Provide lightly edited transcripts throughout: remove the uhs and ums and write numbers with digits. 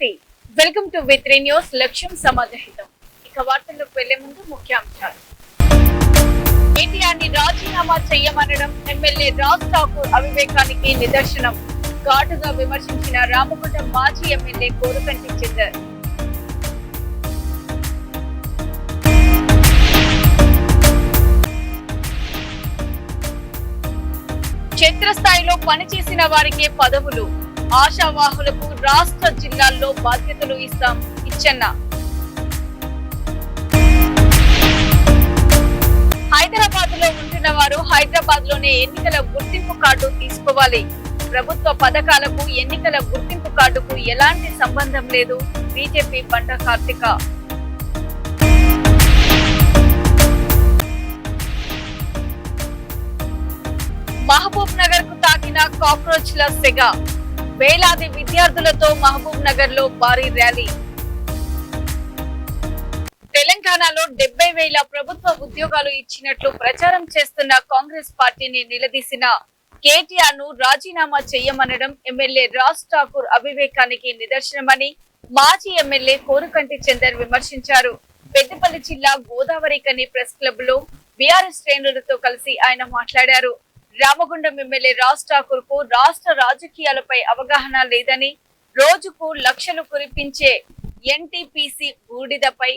నమస్తే welcome to వి3 news లక్ష్యం సమాజహితం. ఇక వార్తల్లోకి వెళ్లే ముందు ముఖ్యాంశాలు. కేటీఆర్ ని రాజీనామా చేయమనడం ఎమ్మెల్యే రాజ్ ఠాకూర్ అవివేకానికి నిదర్శనం. ఘాటుగా విమర్శించిన రామగుండం మాజీ ఎమ్మెల్యే కోరుకంటి చందర్. క్షేత్రస్థాయిలో పనిచేసిన వారికే పదవులు, ఆశావాహులకు రాష్ట్ర జిల్లాల్లో బాధ్యతలు ఇచ్చన్న. హైదరాబాద్ లో ఉంటున్న వారు హైదరాబాద్ లోనే ఎన్నికల గుర్తింపు కార్డు తీసుకోవాలి. ప్రభుత్వ పథకాలకు ఎన్నికల గుర్తింపు కార్డుకు ఎలాంటి సంబంధం లేదు. బీజేపీ బండ కార్తిక. మహబూబ్ నగర్ కు తాకిన కాక్రోచ్ల సెగ. వేలాది విద్యార్థులతో మహబూబ్ నగర్ లో భారీ ర్యాలీ. తెలంగాణలో 70,000 ప్రభుత్వ ఉద్యోగాలు ఇచ్చినట్లు ప్రచారం చేస్తున్న కాంగ్రెస్ పార్టీని నిలదీసిన కేటీఆర్ ను రాజీనామా చేయమనడం ఎమ్మెల్యే రాజ్ ఠాకూర్ అవివేకానికి నిదర్శనమని మాజీ ఎమ్మెల్యే కోరుకంటి చందర్ విమర్శించారు. పెద్దపల్లి జిల్లా గోదావరికని ప్రెస్ క్లబ్ లో బీఆర్ఎస్ శ్రేణులతో కలిసి ఆయన మాట్లాడారు. రామగుండం ఎమ్మెల్యే రాజ్ ఠాకూర్ కు రాష్ట్ర రాజకీయాలపై అవగాహన లేదని, రోజుకు లక్షలు కురిపించే ఎన్టీపీసీ బూడిదపై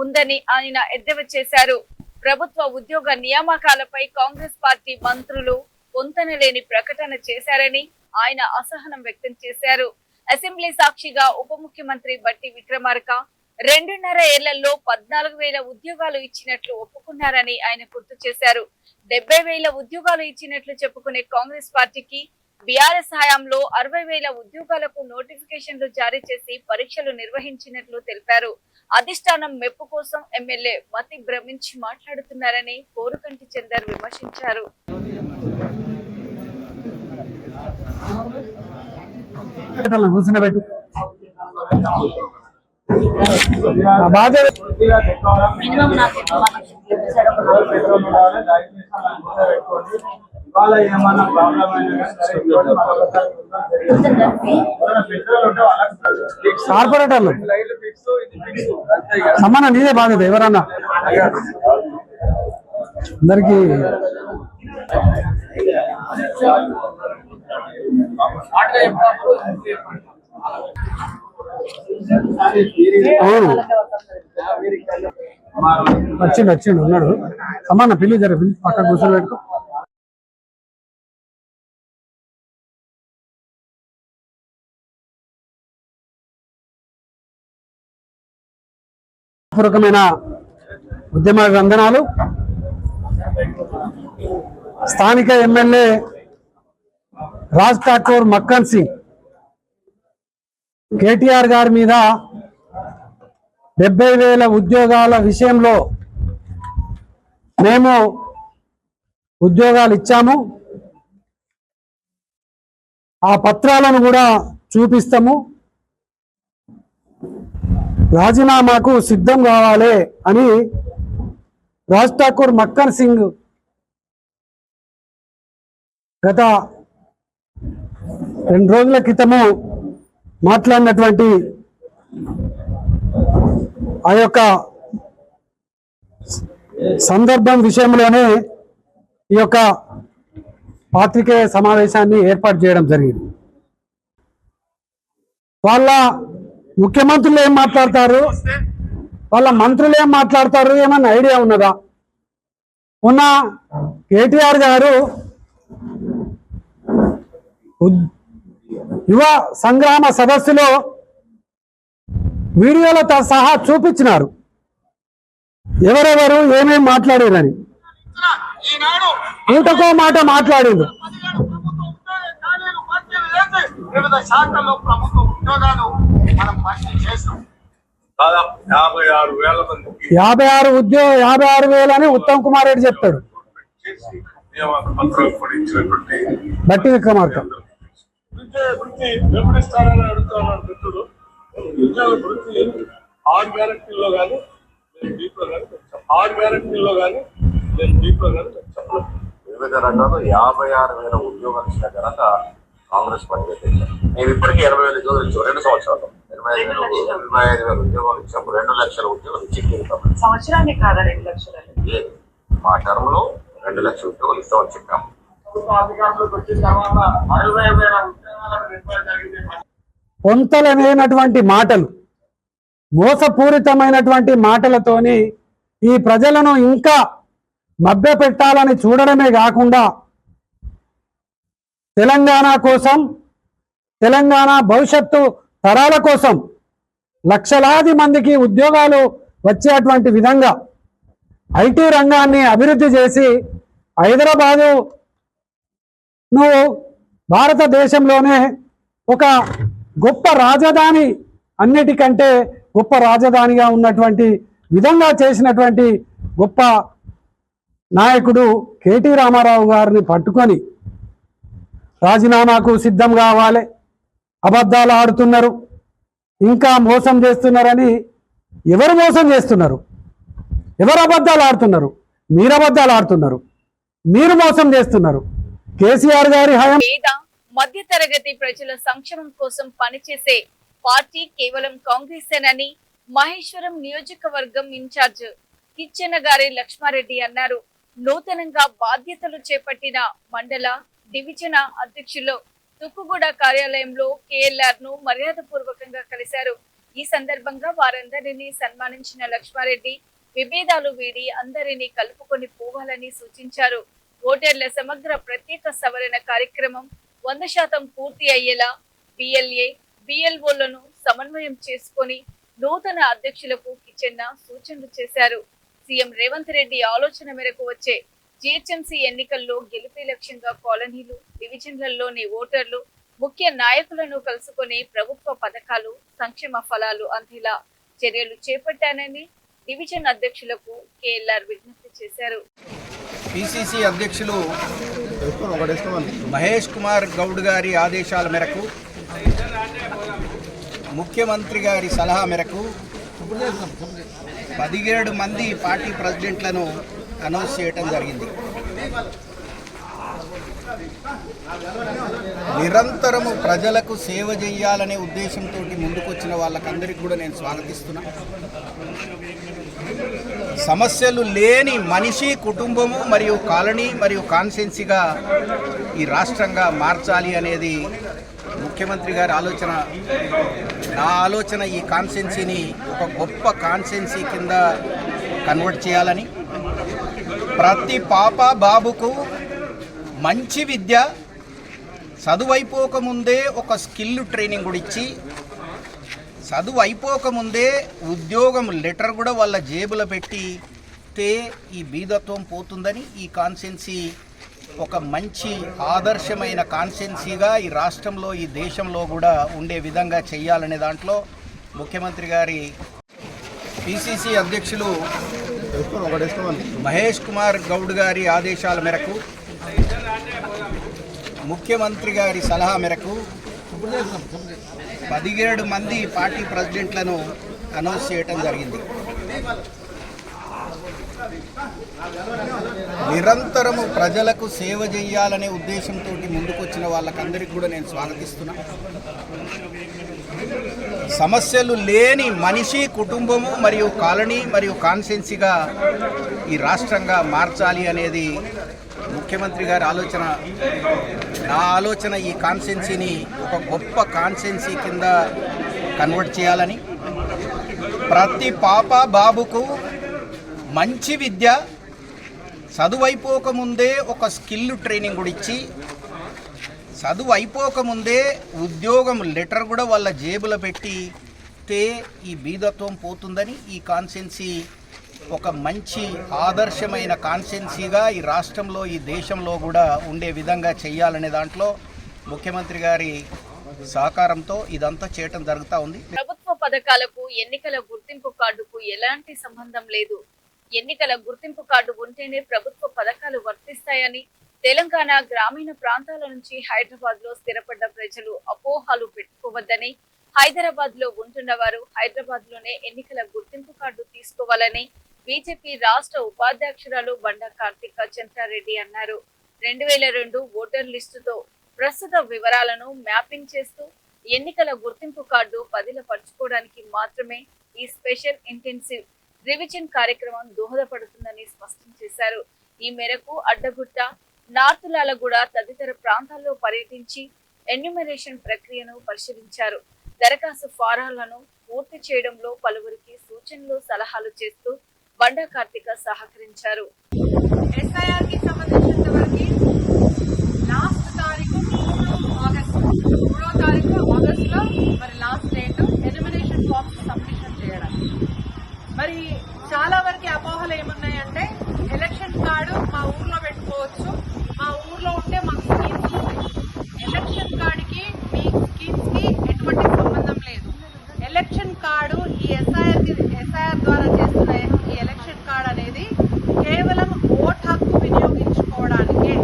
ఉందని ఆయన ఎద్దేవా చేశారు. ప్రభుత్వ ఉద్యోగ నియామకాలపై కాంగ్రెస్ పార్టీ మంత్రులు పొంతనలేని ప్రకటన చేశారని ఆయన అసహనం వ్యక్తం చేశారు. అసెంబ్లీ సాక్షిగా ఉప ముఖ్యమంత్రి బట్టి విక్రమార్క 2.5 ఏళ్లలో 14,000 ఉద్యోగాలు ఇచ్చినట్లు ఒప్పుకున్నారని ఆయన గుర్తు చేశారు. 70,000 ఉద్యోగాలు ఇచ్చినట్లు చెప్పుకునే కాంగ్రెస్ పార్టీకి బీఆర్ఎస్ హయాంలో 60,000 ఉద్యోగాలకు నోటిఫికేషన్లు జారీ చేసి పరీక్షలు నిర్వహించినట్లు తెలిపారు. అధిష్టానం మెప్పు కోసం ఎమ్మెల్యే మతి భ్రమించి మాట్లాడుతున్నారని కోరుకంటి చందర్ విమర్శించారు. కార్పొరేటర్లు సమాన నీదే బాధ్యత. ఎవరన్నా అందరికి వచ్చిండు ఉన్నాడు. సమాన పిల్లి జర పిల్లి పక్క కూర్చొని పెట్టుకో. పూర్వకమైన ఉద్యమ వందనాలు. స్థానిక ఎమ్మెల్యే రాజ్ ఠాకూర్ మక్కన్ సింగ్ కేటీఆర్ గారి మీద 70,000 ఉద్యోగాల విషయంలో మేము ఉద్యోగాలు ఇచ్చాము, ఆ పత్రాలను కూడా చూపిస్తాము, రాజీనామాకు సిద్ధం కావాలి అని రాజ్ ఠాకూర్ మక్కన్ సింగ్ గత 2 రోజుల క్రితము మాట్లాడినటువంటి ఆ యొక్క సందర్భం విషయంలోనే ఈ యొక్క పాత్రికేయ సమావేశాన్ని ఏర్పాటు చేయడం జరిగింది. వాళ్ళ ముఖ్యమంత్రులు ఏం మాట్లాడతారు, వాళ్ళ మంత్రులు ఏం మాట్లాడతారు, ఏమన్నా ఐడియా ఉన్నదా? ఉన్న కేటీఆర్ గారు యువ సంగ్రామ సదస్సులో వీడియోలతో సహా చూపించినారు ఎవరెవరు ఏమేం మాట్లాడారని. ఊటకో మాట మాట్లాడింది. వివిధ శాఖల్లో ప్రభుత్వ ఉద్యోగాలు మనం భర్తీ చేస్తాం. 56,000 అని ఉత్తమ్ కుమార్ రెడ్డి చెప్తాడు. బట్టి విక్రమార్క వెంబడిస్తారని అడుగుతున్నాడు మిత్రుడు. ఉద్యోగ వృత్తి 6 గ్యారెంటీల్లో కానీ 6 గ్యారెంటీల్లో కానీ నేను డీప్లో కానీ చెప్పలేదు. వివిధ రంగాల్లో 56,000 ఉద్యోగాలు ఇచ్చిన ఘనత కాంగ్రెస్ పార్టీ. మేము ఇప్పటికీ 80,000 ఉద్యోగాలు ఇచ్చాం 2 సంవత్సరాలు. 85,000 ఉద్యోగాలు ఇచ్చినప్పుడు 2 లక్షల ఉద్యోగాలు ఇచ్చి తీరుతాం. సంవత్సరానికి కాదా 2 లక్షలు? లేదు, మా టర్మ్ లో 2 లక్షల ఉద్యోగాలు ఇస్తామని చెప్పాము. అధికారంలోకి వచ్చిన తర్వాత 60,000 ఉద్యోగాలకు నిర్మాణం జరిగింది. పొంతలమైనటువంటి మాటలు, మోసపూరితమైనటువంటి మాటలతోని ఈ ప్రజలను ఇంకా మభ్యపెట్టాలని చూడడమే కాకుండా తెలంగాణ కోసం, తెలంగాణ భవిష్యత్తు తరాల కోసం లక్షలాది మందికి ఉద్యోగాలు వచ్చేటువంటి విధంగా ఐటీ రంగాన్ని అభివృద్ధి చేసి హైదరాబాదు భారతదేశంలోనే ఒక గొప్ప రాజధాని, అన్నిటికంటే గొప్ప రాజధానిగా ఉన్నటువంటి విధంగా చేసినటువంటి గొప్ప నాయకుడు కేటీ రామారావు గారిని పట్టుకొని రాజీనామాకు సిద్ధం కావాలి, అబద్ధాలు ఆడుతున్నారు, ఇంకా మోసం చేస్తున్నారని. ఎవరు మోసం చేస్తున్నారు? ఎవరు అబద్ధాలు ఆడుతున్నారు? మీరు అబద్ధాలు ఆడుతున్నారు, మీరు మోసం చేస్తున్నారు. కేసీఆర్ గారి హయాం పేద మధ్య తరగతి ప్రజల సంక్షేమం కోసం పనిచేసే పార్టీ కేవలం కాంగ్రెసేనని మహేశ్వరం నియోజకవర్గం ఇన్ఛార్జ్ కిచ్చెన్న గారి లక్ష్మారెడ్డి అన్నారు. నూతనంగా బాధ్యతలు చేపట్టిన మండల డివిజన్ అధ్యక్షులు తుక్కుగూడ కార్యాలయంలో కేఎల్ఆర్ ను మర్యాదపూర్వకంగా కలిశారు. ఈ సందర్భంగా వారందరినీ సన్మానించిన లక్ష్మారెడ్డి విభేదాలు వీడి అందరినీ కలుపుకొని పోవాలని సూచించారు. ఓటర్ల సమగ్ర ప్రత్యేక సవరణ కార్యక్రమం 100% పూర్తి అయ్యేలా బిఎల్ఏ బిఎల్ఓలను సమన్వయం చేసుకొని నూతన అధ్యక్షులకు కిచెన్న సూచనలు చేశారు. సీఎం రేవంత్ రెడ్డి ఆలోచన మేరకు వచ్చే జిహెచ్ఎంసీ ఎన్నికల్లో గెలిపే లక్ష్యంగా కాలనీలు, డివిజన్లలోని ఓటర్లు, ముఖ్య నాయకులను కలుసుకొని ప్రభుత్వ పథకాలు, సంక్షేమ ఫలాలు అందేలా చర్యలు చేపట్టానని డివిజన్ అధ్యక్షులకు కేఎల్ఆర్ విజ్ఞప్తి చేశారు. పిసిసి అధ్యక్షులు మహేష్ కుమార్ గౌడ్ గారి ఆదేశాల మేరకు, ముఖ్యమంత్రి గారి సలహా మేరకు 17 మంది పార్టీ ప్రెసిడెంట్లను అనౌన్స్ చేయటం జరిగింది. నిరంతరము ప్రజలకు సేవ చేయాలనే ఉద్దేశంతో ముందుకొచ్చిన వాళ్ళకందరికీ కూడా నేను స్వాగతిస్తున్నా. సమస్యలు లేని మనిషి, కుటుంబము మరియు కాలనీ మరియు కాన్స్టిట్యున్సీగా ఈ రాష్ట్రంగా మార్చాలి అనేది ముఖ్యమంత్రి గారి ఆలోచన. నా ఆలోచన ఈ కాన్స్టిట్యున్సీని ఒక గొప్ప కాన్స్టిట్యున్సీ కింద కన్వర్ట్ చేయాలని, ప్రతి పాప బాబుకు మంచి విద్య, చదువైపోకముందే ఒక స్కిల్ ట్రైనింగ్ కూడా ఇచ్చి, చదువు అయిపోకముందే ఉద్యోగం లెటర్ కూడా వాళ్ళ జేబులో పెట్టితే ఈ బీదత్వం పోతుందని ఈ కాన్స్టిట్యున్సీ ఒక మంచి ఆదర్శమైన కాన్స్టిట్యున్సీగా ఈ రాష్ట్రంలో, ఈ దేశంలో కూడా ఉండే విధంగా చేయాలనే దాంట్లో ముఖ్యమంత్రి గారి పిసిసి అధ్యక్షులు మహేష్ కుమార్ గౌడ్ గారి ఆదేశాల మేరకు, ముఖ్యమంత్రి గారి సలహా మేరకు 17 మంది పార్టీ ప్రెసిడెంట్లను అనౌన్స్ చేయటం జరిగింది. నిరంతరము ప్రజలకు సేవ చేయాలనే ఉద్దేశంతో ముందుకొచ్చిన వాళ్ళకందరికీ కూడా నేను స్వాగతిస్తున్నా. సమస్యలు లేని మనిషి, కుటుంబము మరియు కాలనీ మరియు కాన్స్టిట్యున్సీగా ఈ రాష్ట్రంగా మార్చాలి అనేది ముఖ్యమంత్రి గారి ఆలోచన. నా ఆలోచన ఈ కాన్స్టిట్యున్సీని ఒక గొప్ప కాన్స్టిట్యున్సీ కింద కన్వర్ట్ చేయాలని, ప్రతి పాప బాబుకు మంచి విద్య, చదువైపోకముందే ఒక స్కిల్ ట్రైనింగ్ కూడా ఇచ్చి, చదువు అయిపోకముందే ఉద్యోగం లెటర్ కూడా వాళ్ళ జేబులో పెట్టితే ఈ బీదత్వం పోతుందని ఈ కాన్స్టిట్యున్సీ ఒక మంచి ఆదర్శమైన కాన్స్టిట్యున్సీగా ఈ రాష్ట్రంలో, ఈ దేశంలో కూడా ఉండే విధంగా చేయాలనే దాంట్లో ముఖ్యమంత్రి గారి సహకారంతో ఇదంతా చేయటం జరుగుతూ ఉంది. ప్రభుత్వ పథకాలకు ఎన్నికల గుర్తింపు కార్డుకు ఎలాంటి సంబంధం లేదు. ఎన్నికల గుర్తింపు కార్డు ఉంటేనే ప్రభుత్వ పథకాలు వర్తిస్తాయని, తెలంగాణ గ్రామీణ ప్రాంతాల నుంచి హైదరాబాద్ లో స్థిరపడ్డ ప్రజలు అపోహలు పెట్టుకోవద్దని, హైదరాబాద్ లో ఉంటున్న వారు హైదరాబాద్ లోనే ఎన్నికల గుర్తింపు కార్డు తీసుకోవాలని బీజేపీ రాష్ట్ర ఉపాధ్యక్షురాలు బండా కార్తిక చంద్రారెడ్డి అన్నారు. 2002 ఓటర్ లిస్టుతో ప్రస్తుత వివరాలను మ్యాపింగ్ చేస్తూ ఎన్నికల గుర్తింపు కార్డు పదిలపరుచుకో మాత్రమే ఈ స్పెషల్ ఇంటెన్సివ్ రివిజన్ కార్యక్రమం దోహదపడుతుందని స్పష్టం చేశారు. ఈ మేరకు అడ్డగుట్ట, నార్తులాలగూడ తదితర ప్రాంతాల్లో పర్యటించి ఎన్యూమరేషన్ ప్రక్రియను పరిశీలించారు. దరఖాస్తు ఫారాలను పూర్తి చేయడంలో పలువురికి సూచనలు, సలహాలు చేస్తూ బండా కార్తిక సహకరించారు. ఎస్ఐఆర్ కి సంబంధించినంత వరకు లాస్ట్ తారీఖు 3వ తారీఖు ఆగస్టులో మరి last date elimination forms submission చేయడానికి. మరి చాలా వరకు అపోహలు ఏమున్నాయంటే ఎలక్షన్ కార్డు మా ఊర్లో పెట్టుకోవచ్చు, మా ఊర్లో ఉంటే మాకు స్కీమ్స్ ఉంటాయి. ఎలక్షన్ కార్డుకి మీ స్కీమ్స్ కి ఎటువంటి సంబంధం లేదు. ఎలక్షన్ కార్డు ఈ ఎస్ఐఆర్ ద్వారా చేస్తున్న ఈ ఎలక్షన్ కార్డు అనేది కేవలం ఓట్ హక్కు వినియోగించుకోవడానికే.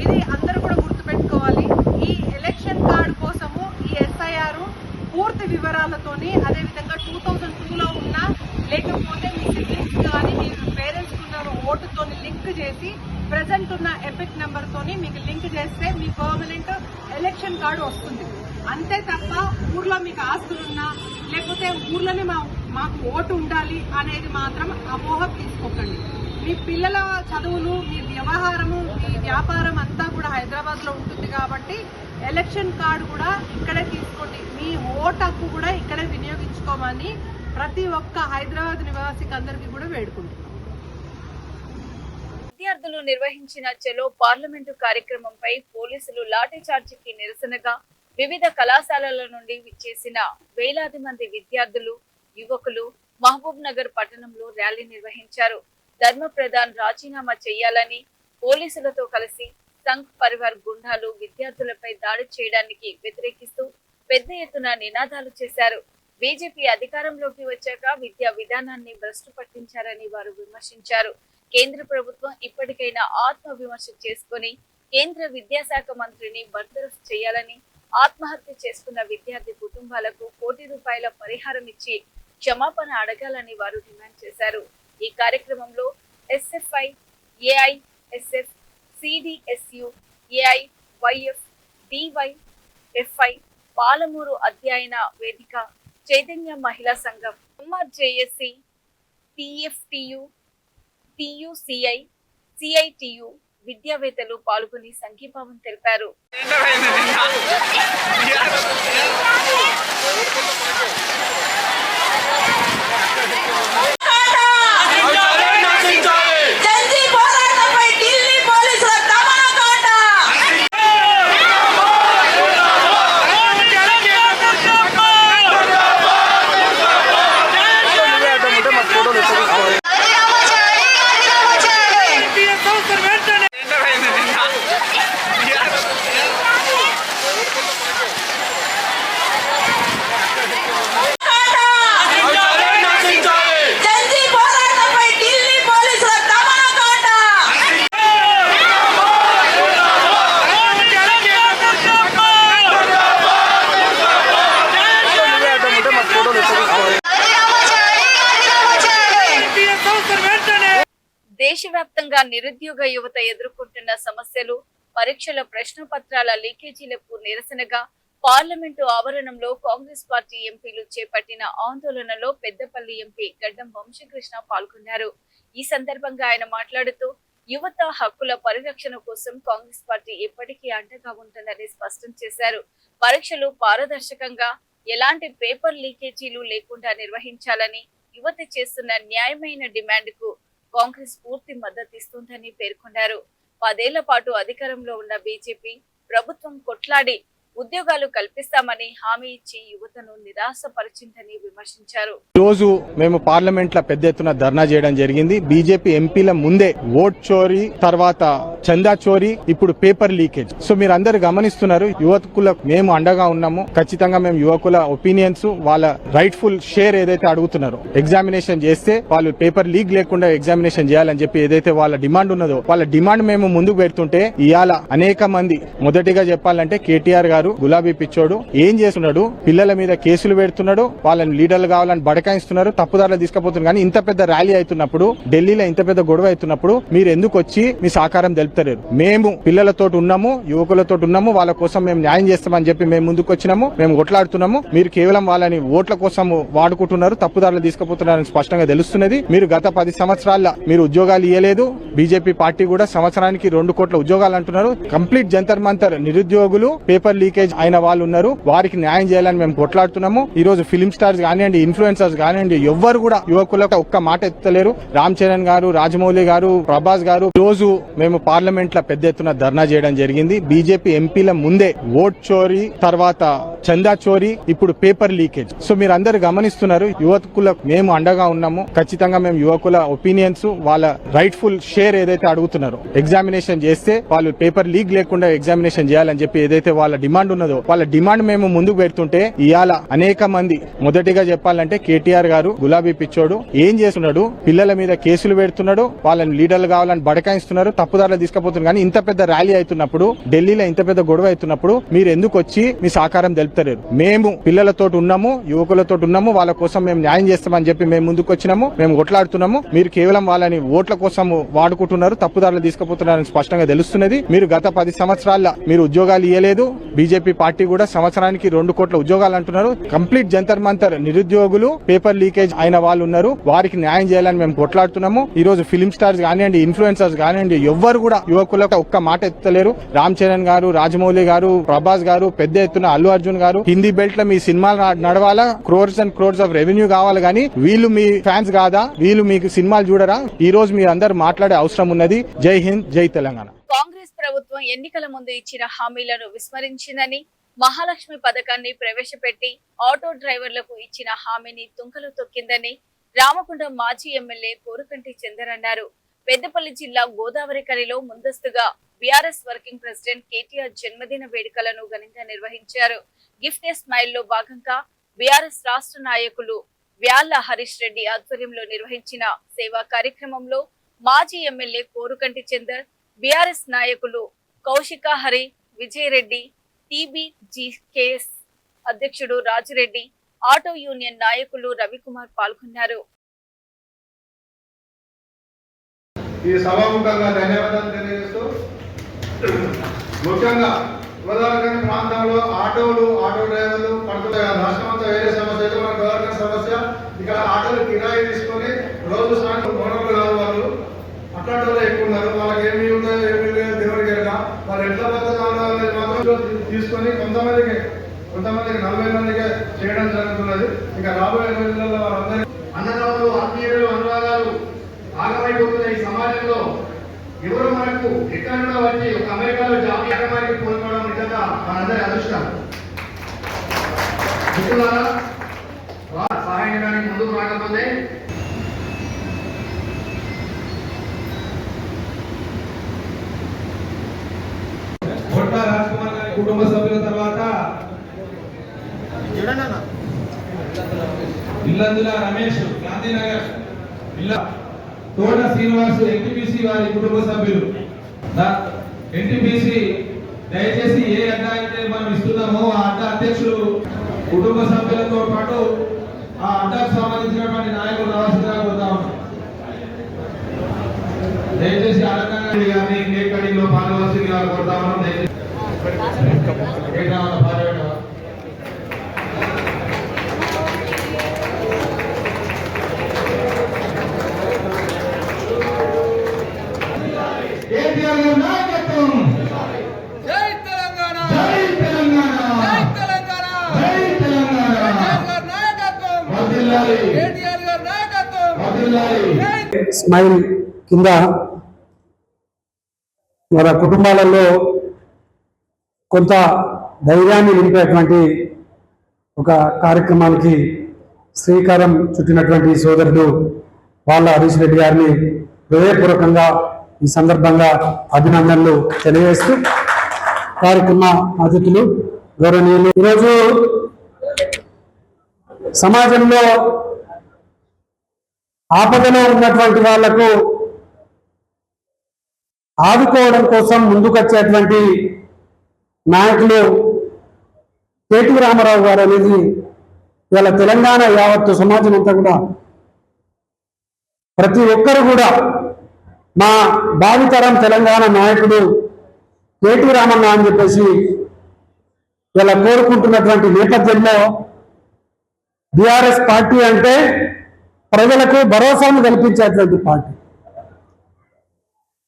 ఇది అందరూ కూడా గుర్తుపెట్టుకోవాలి. ఈ ఎలక్షన్ కార్డు కోసము ఈ ఎస్ఐఆర్ పూర్తి వివరాలతోని, అదేవిధంగా 2002లో ఉన్న లేకపోతే మీ సిబ్లింగ్స్ కానీ మీ పేరెంట్స్ ఉన్న ఓటుతో లింక్ చేసి ప్రెసెంట్ ఉన్న ఎపిక్ నెంబర్ తోని మీకు లింక్ చేస్తే మీ పర్మనెంట్ ఎలక్షన్ కార్డు వస్తుంది. అంతే తప్ప ఊర్లో మీకు ఆస్తులున్నా లేకపోతే ఊర్లోనే మాకు ఓటు ఉండాలి అనేది మాత్రం అపోహ తీసుకోకండి. మీ పిల్లల చదువులు, మీ వ్యవహారము, మీ వ్యాపారం అంతా కూడా హైదరాబాద్ లో ఉంటుంది కాబట్టి ఎలక్షన్ కార్డు కూడా ఇక్కడే తీసుకోండి. మీ ఓటు హక్కు కూడా ఇక్కడే వినియోగించుకోమని ప్రతి ఒక్క హైదరాబాద్ నివాసికి అందరికీ కూడా వేడుకుంటున్నాం. విద్యార్థులు నిర్వహించిన చలో పార్లమెంటు కార్యక్రమంపై పోలీసులు లాఠీచార్జికి నిరసనగా వివిధ కళాశాలల నుండి విచ్చేసిన వేలాది మంది విద్యార్థులు, యువకులు మహబూబ్ నగర్ పట్టణంలో ర్యాలీ నిర్వహించారు. ధర్మ ప్రధాన్ రాజీనామా చేయాలని పోలీసులతో కలిసి సంఘ్ పరివార్ గుండాలు విద్యార్థులపై దాడి చేయడానికి వ్యతిరేకిస్తూ పెద్ద ఎత్తున నినాదాలు చేశారు. బీజేపీ అధికారంలోకి వచ్చాక విద్యా విధానాన్ని భ్రష్టు పట్టించారని వారు విమర్శించారు. కేంద్ర ప్రభుత్వం ఇప్పటికైనా ఆత్మ విమర్శ చేసుకుని కేంద్ర విద్యాశాఖ మంత్రిని బర్తరఫ్ చేయాలని, ఆత్మహత్య చేసుకున్న విద్యార్థి కుటుంబాలకు ₹1 కోటి పరిహారం ఇచ్చి క్షమాపణ అడగాలని వారు డిమాండ్ చేశారు. ఈ కార్యక్రమంలో SFI, AISF, CDSU, AIYF, DYFI, Palamuru అధ్యయన వేదిక, చైతన్య మహిళా సంఘం, ఎంఆర్జేఎస్సి, టిఎఫ్టియు, టియుసిఐ, సిఐటియు విద్యావేత్తలు పాల్గొని సంఘీభావం తెలిపారు. దేశవ్యాప్తంగా నిరుద్యోగ యువత ఎదుర్కొంటున్న సమస్యలు, పరీక్షల ప్రశ్న పత్రాల లీకేజీలకు నిరసనగా పార్లమెంటు ఆవరణంలో కాంగ్రెస్ పార్టీ ఎంపీలు చేపట్టిన ఆందోళనలో పెద్దపల్లి ఎంపీ గడ్డం వంశీకృష్ణ పాల్గొన్నారు. ఈ సందర్భంగా ఆయన మాట్లాడుతూ యువత హక్కుల పరిరక్షణ కోసం కాంగ్రెస్ పార్టీ ఎప్పటికీ అండగా ఉంటుందని స్పష్టం చేశారు. పరీక్షలు పారదర్శకంగా, ఎలాంటి పేపర్ లీకేజీలు లేకుండా నిర్వహించాలని, యువత చేస్తున్న న్యాయమైన డిమాండ్కు కాంగ్రెస్ పూర్తి మద్దతిస్తుందని పేర్కొన్నారు. 10 ఏళ్ల పాటు అధికారంలో ఉన్న బీజేపీ ప్రభుత్వం కొట్లాడి ఉద్యోగాలు కల్పిస్తామని హామీ ఇచ్చి యువతను నిరాశపరిచిందని విమర్శించారు. రోజు మేము పార్లమెంట్ లో పెద్ద ఎత్తున ధర్నా చేయడం జరిగింది. బీజేపీ ఎంపీల ముందే ఓట్ చోరీ, తర్వాత చందా చోరీ, ఇప్పుడు పేపర్ లీకేజ్. సో మీరు అందరు గమనిస్తున్నారు, యువకులకు మేము అండగా ఉన్నాము. ఖచ్చితంగా మేము యువకుల ఒపీనియన్స్, వాళ్ళ రైట్ఫుల్ షేర్ ఏదైతే అడుగుతున్నారో, ఎగ్జామినేషన్ చేస్తే వాళ్ళు పేపర్ లీక్ లేకుండా ఎగ్జామినేషన్ చేయాలని చెప్పి ఏదైతే వాళ్ళ డిమాండ్ ఉన్నదో, వాళ్ళ డిమాండ్ మేము ముందుకు పెడుతుంటే ఇవాళ అనేక మంది, మొదటిగా చెప్పాలంటే కేటీఆర్ గారు గులాబీ పిచ్చోడు ఏం చేస్తున్నాడు, పిల్లల మీద కేసులు పెడుతున్నాడు, వాళ్ళని లీడర్లు కావాలని బడకాయిస్తున్నారు, తప్పుదారులు తీసుకుపోతున్నారు. కానీ ఇంత పెద్ద ర్యాలీ అవుతున్నప్పుడు, ఢిల్లీలో ఇంత పెద్ద గొడవ అవుతున్నప్పుడు మీరు ఎందుకు వచ్చి మీ సహకారం తెలుపుతలేరు. మేము పిల్లలతో ఉన్నాము, యువకులతో ఉన్నాము, వాళ్ళ కోసం మేము న్యాయం చేస్తామని చెప్పి మేము ముందుకు వచ్చినాము, మేము కొట్లాడుతున్నాము. మీరు కేవలం వాళ్ళని ఓట్ల కోసం వాడుకుంటున్నారు, తప్పుదారులు తీసుకుపోతున్నారని స్పష్టంగా తెలుస్తున్నది. మీరు గత 10 సంవత్సరాల మీరు ఉద్యోగాలు ఇవ్వలేదు. బీజేపీ పార్టీ కూడా సంవత్సరానికి 2 కోట్ల ఉద్యోగాలు అంటున్నారు. కంప్లీట్ జంతర్ మంతర్ నిరుద్యోగులు, పేపర్ లీకేజ్ అయిన వాళ్ళు ఉన్నారు. వారికి న్యాయం చేయాలని మేము కొట్లాడుతున్నాము. ఈ రోజు ఫిలిం స్టార్స్ కానివ్వండి, ఇన్ఫ్లుయెన్సర్స్ కానివ్వండి, ఎవ్వరు కూడా యువకులకు ఒక్క మాట ఎత్తలేరు. రామ్ చరణ్ గారు, రాజమౌళి గారు, ప్రభాస్ గారు రోజు మేము పార్లమెంట్ లో పెద్ద ఎత్తున ధర్నా చేయడం జరిగింది. బీజేపీ ఎంపీల ముందే ఓట్ చోరీ, తర్వాత చందా చోరీ, ఇప్పుడు పేపర్ లీకేజ్. సో మీరు అందరు గమనిస్తున్నారు. యువకులకు మేము అండగా ఉన్నాము. ఖచ్చితంగా మేము యువకుల ఒపీనియన్స్, వాళ్ళ రైట్ఫుల్ షేర్ ఏదైతే అడుగుతున్నారో, ఎగ్జామినేషన్ చేస్తే వాళ్ళు పేపర్ లీక్ లేకుండా ఎగ్జామినేషన్ చేయాలని చెప్పి ఏదైతే వాళ్ళ డిమాండ్ ఉన్నదో, వాళ్ళ డిమాండ్ మేము ముందుకు పెడుతుంటే ఇవాళ అనేక మంది, మొదటిగా చెప్పాలంటే కేటీఆర్ గారు గులాబీ పిచ్చోడు ఏం చేస్తున్నాడు, పిల్లల మీద కేసులు పెడుతున్నాడు, వాళ్ళని లీడర్లు కావాలని బడకాయిస్తున్నారు, తప్పుదారులు తీసుకుపోతున్నారు. కానీ ఇంత పెద్ద ర్యాలీ అవుతున్నప్పుడు, ఢిల్లీలో ఇంత పెద్ద గొడవ అవుతున్నప్పుడు మీరు ఎందుకు వచ్చి మీ సహకారం తెలుపుతలేరు? మేము పిల్లలతో ఉన్నాము, యువకులతో ఉన్నాము, వాళ్ళ కోసం మేము న్యాయం చేస్తామని చెప్పి మేము ముందుకు వచ్చినాము, మేము కొట్లాడుతున్నాము. మీరు కేవలం వాళ్ళని ఓట్ల కోసం వాడుకుంటున్నారు, తప్పుదారులు తీసుకుపోతున్నారని స్పష్టంగా తెలుస్తున్నది. మీరు గత 10 సంవత్సరాల మీరు ఉద్యోగాలు ఇవ్వలేదు. బీజేపీ పార్టీ కూడా సంవత్సరానికి 2 కోట్ల ఉద్యోగాలు అంటున్నారు. కంప్లీట్ జంతర్ మంతర్ నిరుద్యోగులు, పేపర్ లీకేజ్ అయిన వాళ్ళు ఉన్నారు. వారికి న్యాయం చేయాలని మేము కొట్లాడుతున్నాము. ఈ రోజు ఫిలిం స్టార్స్ కానివ్వండి, ఇన్ఫ్లుయెన్సర్స్ కానివ్వండి, ఎవ్వరు కూడా యువకులకు ఒక్క మాట ఎత్తలేరు. రామ్ చరణ్ గారు, రాజమౌళి గారు, ప్రభాస్ గారు, పెద్ద ఎత్తున అల్లు అర్జున్ గారు, హిందీ బెల్ట్ లో మీ సినిమాలు నడవాలా, crores and crores of revenue కావాలి. కానీ వీళ్ళు మీ ఫ్యాన్స్ కాదా? వీళ్ళు మీకు సినిమాలు చూడరా? ఈ రోజు మీరు అందరు మాట్లాడే అవసరం ఉన్నది. జై హింద్, జై తెలంగాణ. కాంగ్రెస్ ప్రభుత్వం ఎన్నికల ముందు ఇచ్చిన హామీలను విస్మరించిందని, మహాలక్ష్మి పథకాన్ని ప్రవేశపెట్టి ఆటో డ్రైవర్లకు ఇచ్చిన హామీని తుంకలు తొక్కిందని రామగుండం మాజీ ఎమ్మెల్యే కోరుకంటి చందర్ అన్నారు. పెద్దపల్లి జిల్లా గోదావరికనిలో ముందస్తుగా బీఆర్ఎస్ వర్కింగ్ ప్రెసిడెంట్ కేటీఆర్ జన్మదిన వేడుకలను ఘనంగా నిర్వహించారు. గిఫ్ట్ ఏ స్మైల్ లో భాగంగా బీఆర్ఎస్ రాష్ట్ర నాయకులు వ్యాళ్ల హరీష్ రెడ్డి ఆధ్వర్యంలో నిర్వహించిన సేవా కార్యక్రమంలో మాజీ ఎమ్మెల్యే కోరుకంటి చందర్, బీఆర్ఎస్ నాయకులు కౌశిక హరి, విజయరెడ్డి, టీబీజీకేఎస్ అధ్యక్షుడు రాజిరెడ్డి, ఆటో యూనియన్ నాయకులు రవికుమార్ పాల్గొన్నారు. ఈ సభాముఖంగా ధన్యవాదాలు తెలియజేస్తూ, ముఖ్యంగా గోదావరికని ప్రాంతంలో ఆటో డ్రైవర్లు పడుతున్న రాష్ట్రమంతా వేరే సమస్య అయితే మన గోదావరికని సమస్య. ఇక్కడ ఆటోలు కిరాయి తీసుకొని రోజు సాయంత్రం గొడవలు కాదు, వాళ్ళు అట్లాంటి వాళ్ళు ఎక్కువ ఉన్నారు. వాళ్ళకి ఏమి ఉందో ఏమి లేదు దేవుడికి ఎరగా. వాళ్ళు ఎట్లా బతకాలి మాత్రం తీసుకొని కొంతమందికి 40 మందికి చేయడం జరుగుతున్నది. ఇక రాబోయే రోజులలో వాళ్ళందరికీ అన్నదాతలు, ఆత్మీయులు, అనురాగాలు ఆగమైపోతున్న ఈ సమాజంలో ఎవరు మనకు ఎక్కడ వచ్చి ఒక అమెరికాలో జాబ్ ఎకమానికి కోల్పోవడం నిజంగా మనందరి అదృష్టం. మిత్రులారా, సహాయం చేయడానికి ముందుకు రాకపోతే కోట్ల రాజ్కుమార్ గారి కుటుంబ సభ్యుల తర్వాత ఇల్లందుల రమేష్, గాంధీనగర్, తోట శ్రీనివాస్ ఎన్టీపీసీ వారి కుటుంబ సభ్యులు. ఎన్టీపీసీ దయచేసి ఏ అడ్డా అయితే మనం ఇస్తున్నామో ఆ అడ్డా అధ్యక్షులు కుటుంబ సభ్యులతో పాటు ఆ అడ్డాకు సంబంధించినటువంటి నాయకులు రావాల్సిందిగా కోరుతా ఉన్నాం. దయచేసి అలంకారాన్ని గారిని కేక్ కటింగ్ లో పాల్గొనాల్సిందిగా కోరుతా ఉన్నాం. దయచేసి స్మైల్ కింద మన కుటుంబాలలో కొంత ధైర్యాన్ని నింపేటువంటి ఒక కార్యక్రమానికి శ్రీకారం చుట్టినటువంటి సోదరుడు వాళ్ళ హరీష్ రెడ్డి గారిని హృదయపూర్వకంగా ఈ సందర్భంగా అభినందనలు తెలియజేస్తూ, కార్యక్రమ అతిథులు, గౌరవనీయులు, ఈరోజు సమాజంలో ఆపదలో ఉన్నటువంటి వాళ్లకు ఆదుకోవడం కోసం ముందుకొచ్చేటువంటి నాయకులు కేటీ రామారావు గారు అనేది ఇవాళ తెలంగాణ యావత్తు సమాజం అంతా కూడా, ప్రతి ఒక్కరు కూడా మా భావితరం తెలంగాణ నాయకుడు కేటీ రామన్న అని చెప్పేసి ఇలా కోరుకుంటున్నటువంటి నేపథ్యంలో బీఆర్ఎస్ పార్టీ అంటే ప్రజలకు భరోసాను కల్పించేటువంటి పార్టీ.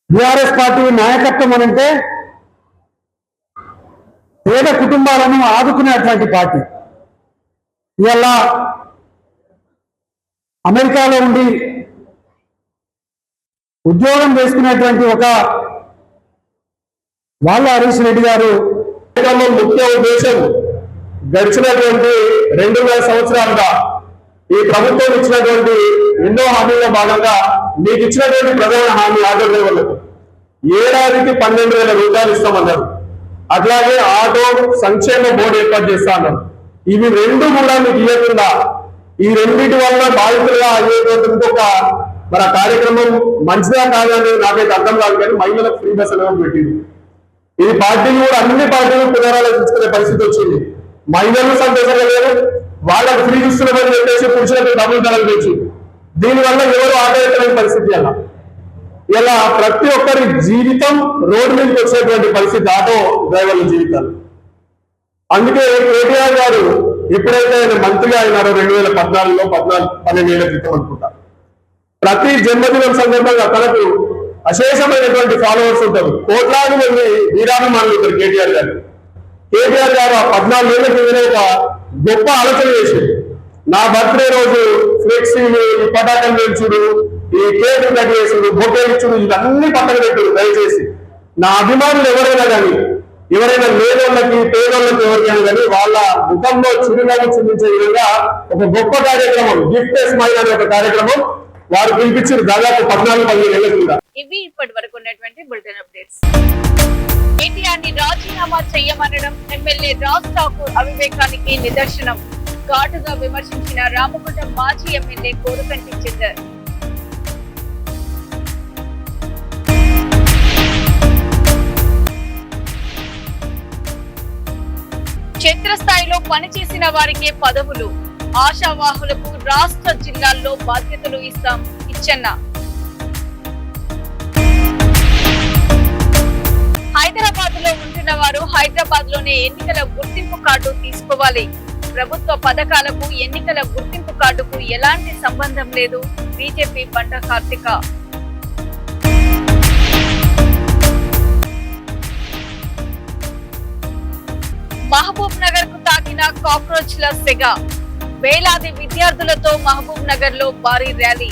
బీఆర్ఎస్ పార్టీ నాయకత్వం అనంటే పేద కుటుంబాలను ఆదుకునేటువంటి పార్టీ. ఇలా అమెరికాలో ఉండి ఉద్యోగం చేసుకునేటువంటి ఒక వాళ్ళ హరీష్ రెడ్డి గారు ముఖ్య ఉద్దేశం గడిచినటువంటి 2.5 సంవత్సరాలుగా ఈ ప్రభుత్వం ఇచ్చినటువంటి ఎన్నో హామీల్లో భాగంగా మీకు ఇచ్చినటువంటి ప్రధాన హామీ ఆటో డ్రైవర్లకు ఏడాదికి 12,000 రూపాయలు ఇస్తామన్నారు. అట్లాగే ఆటో సంక్షేమ బోర్డు ఏర్పాటు చేస్తా అన్నారు. ఇవి రెండు కూడా మీకు ఇవ్వకుండా ఈ రెండింటి వల్ల బాధితులుగా అయ్యేటువంటి ఇంకొక మన కార్యక్రమం మంచిదా కాదని నాకైతే అర్థం కాదు. కానీ మహిళలకు ఫ్రీ బస్ అనేది పెట్టింది. ఈ పార్టీలు కూడా అన్ని పార్టీలు పునరాలోచించుకునే పరిస్థితి వచ్చింది. మహిళలు సంతోషంగా లేరు, వాళ్ళకు ఫ్రీ ఇస్తున్నామని చెప్పేసి పురుషులకు డబ్బులు ధరలు తెచ్చి దీనివల్ల ఎవరు ఆటో ఎక్కలేని పరిస్థితి అలా. ఇలా ప్రతి ఒక్కరి జీవితం రోడ్డు మీదకి వచ్చేటువంటి పరిస్థితి ఆటో డ్రైవర్ల జీవితాలు. అందుకే కేటీఆర్ గారు ఎప్పుడైతే ఆయన మంత్రిగా అయినారో 2014లో 12 ఏళ్ల క్రితం అనుకుంటా, ప్రతి జన్మదినం సందర్భంగా తనకు అశేషమైనటువంటి ఫాలోవర్స్ ఉంటారు. కోట్లాది మంది వీరాభిమానులు ఉంటారు కేటీఆర్ గారు. కేటీఆర్ గారు ఆ 14 ఏళ్ల క్రితం ఒక గొప్ప ఆలోచన చేసింది. నా బర్త్డే రోజు ఫ్లెక్సీలు, ఈ పటాకలు పెంచుడు, ఈ కేక్ కట్ చేసుడు, బొకే ఇచ్చుడు, ఇవన్నీ పక్కన పెట్టుడు. దయచేసి నా అభిమానులు ఎవరైనా కానీ, ఎవరైనా లేదోళ్ళకి పేదోళ్ళకి ఎవరికైనా కానీ వాళ్ళ ముఖంలో చిరునవ్వు చూపించే విధంగా ఒక గొప్ప కార్యక్రమం గిఫ్ట్ స్మైల్ అనే ఒక కార్యక్రమం వారు పిలిపించారు దాదాపు 14-15 ఏళ్ల కింద. ఇవి ఇప్పటి వరకు ఉన్నటువంటి బులెటిన్ అప్డేట్స్. కేటీఆర్ ని రాజీనామా చేయమనడం ఎమ్మెల్యే రాజ్ ఠాకూర్ అవివేకానికి నిదర్శనం. ఘాటుగా విమర్శించిన రామగుండం మాజీ ఎమ్మెల్యే కోరుకంటి చందర్. క్షేత్రస్థాయిలో పనిచేసిన వారికే పదవులు, ఆశావాహులకు రాష్ట్ర జిల్లాల్లో బాధ్యతలు ఇస్తాం ఇచ్చన్న. హైదరాబాద్ లో ఉంటున్న వారు హైదరాబాద్ లోనే ఎన్నికల గుర్తింపు కార్డు తీసుకోవాలి. ప్రభుత్వ పథకాలకు ఎన్నికల గుర్తింపు కార్డుకు ఎలాంటి సంబంధం లేదు. బీజేపీ బండ కార్తిక. మహబూబ్ నగర్ కు తాకిన కాక్రోచ్ల సెగ. వేలాది విద్యార్థులతో మహబూబ్ నగర్ లో భారీ ర్యాలీ.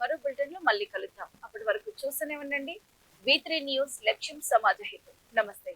మరో బులెటిన్ లో మళ్ళీ కలుద్దాం. అప్పటి వరకు చూస్తూనే ఉండండి V3 న్యూస్, లక్ష్యం సమాజ హితం. నమస్తే.